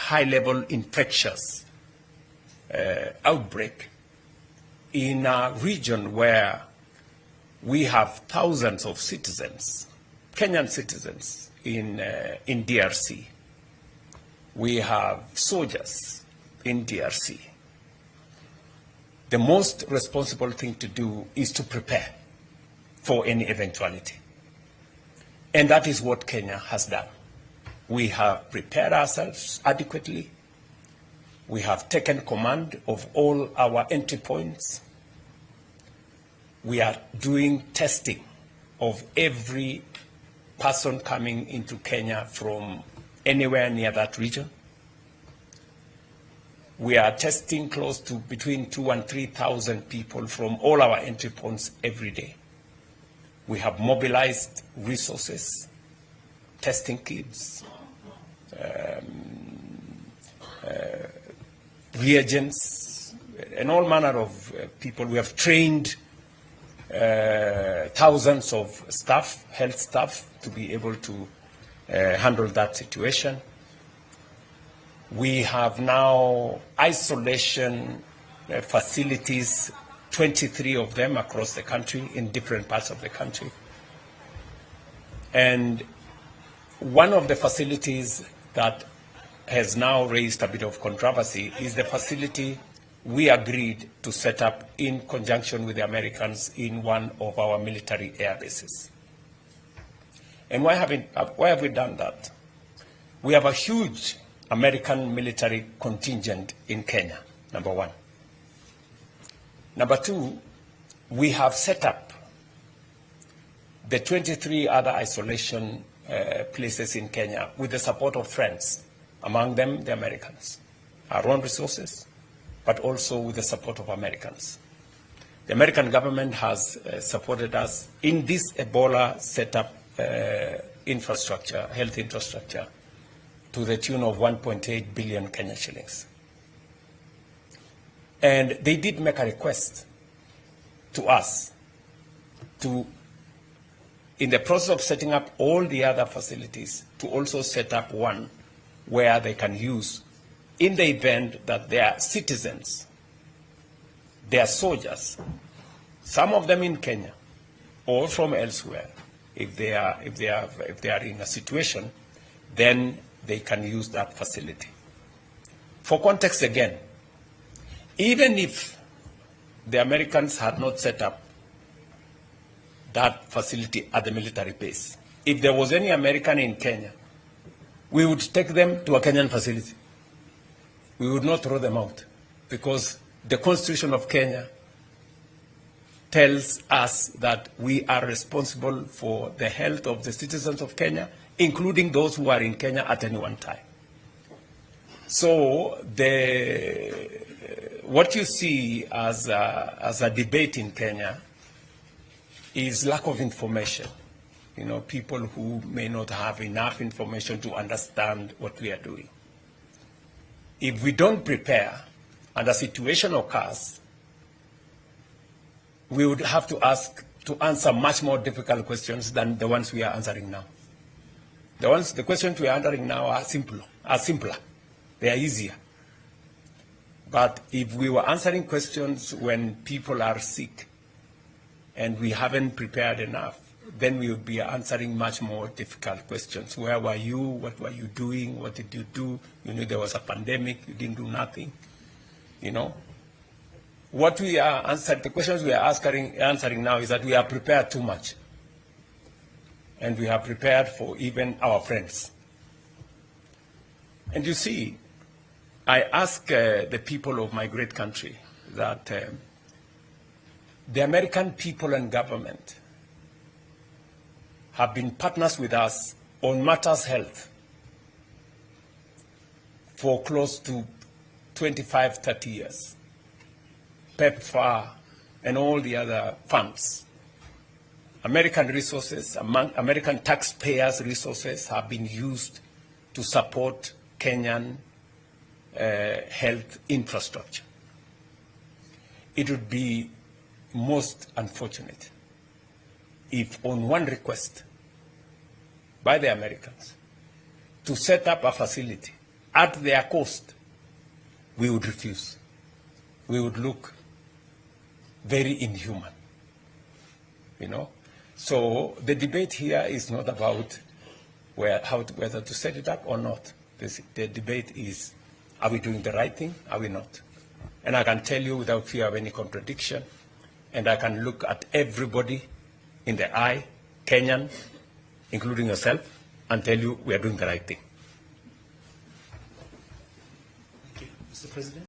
high-level infectious outbreak in a region where we have thousands of citizens, Kenyan citizens in DRC. We have soldiers in DRC. The most responsible thing to do is to prepare for any eventuality. And that is what Kenya has done. We have prepared ourselves adequately. We have taken command of all our entry points. We are doing testing of every person coming into Kenya from anywhere near that region. We are testing close to between 2,000 and 3,000 people from all our entry points every day. We have mobilized resources, testing kits, reagents, and all manner of people. We have trained thousands of staff, health staff, to be able to handle that situation. We have now isolation facilities, 23 of them across the country, in different parts of the country. And one of the facilities that has now raised a bit of controversy is the facility we agreed to set up in conjunction with the Americans in one of our military air bases. And why have we done that? We have a huge American military contingent in Kenya, number one. Number two, we have set up the 23 other isolation places in Kenya with the support of friends, among them the Americans, our own resources, but also with the support of Americans. The American government has supported us in this Ebola setup infrastructure, health infrastructure, to the tune of 1.8 billion Kenya shillings. And they did make a request to us to, in the process of setting up all the other facilities, to also set up one where they can use in the event that their citizens, their soldiers, some of them in Kenya or from elsewhere, if they are in a situation, then they can use that facility. For context again, even if the Americans had not set up that facility at the military base, if there was any American in Kenya, we would take them to a Kenyan facility. We would not throw them out, because the Constitution of Kenya tells us that we are responsible for the health of the citizens of Kenya, including those who are in Kenya at any one time. So what you see as a debate in Kenya is lack of information. You know, people who may not have enough information to understand what we are doing. If we don't prepare and a situation occurs, we would have to answer much more difficult questions than the ones we are answering now. The questions we are answering now are simpler. They are easier. But if we were answering questions when people are sick and we haven't prepared enough, then we would be answering much more difficult questions. Where were you? What were you doing? What did you do? You knew there was a pandemic. You didn't do nothing. You know? What we are answering, the questions we are answering now is that we are prepared too much. And we are prepared for even our friends. And you see, I ask the people of my great country that the American people and government have been partners with us on matters health for close to 25, 30 years. PEPFAR and all the other funds. American resources, American taxpayers' resources have been used to support Kenyan health infrastructure. It would be most unfortunate if on one request by the Americans to set up a facility at their cost, we would refuse. We would look very inhuman, you know. So the debate here is not about whether to set it up or not. The debate is, are we doing the right thing? Are we not? And I can tell you without fear of any contradiction, and I can look at everybody in the eye, Kenyan, including yourself, and tell you we are doing the right thing. Thank you. Mr. President.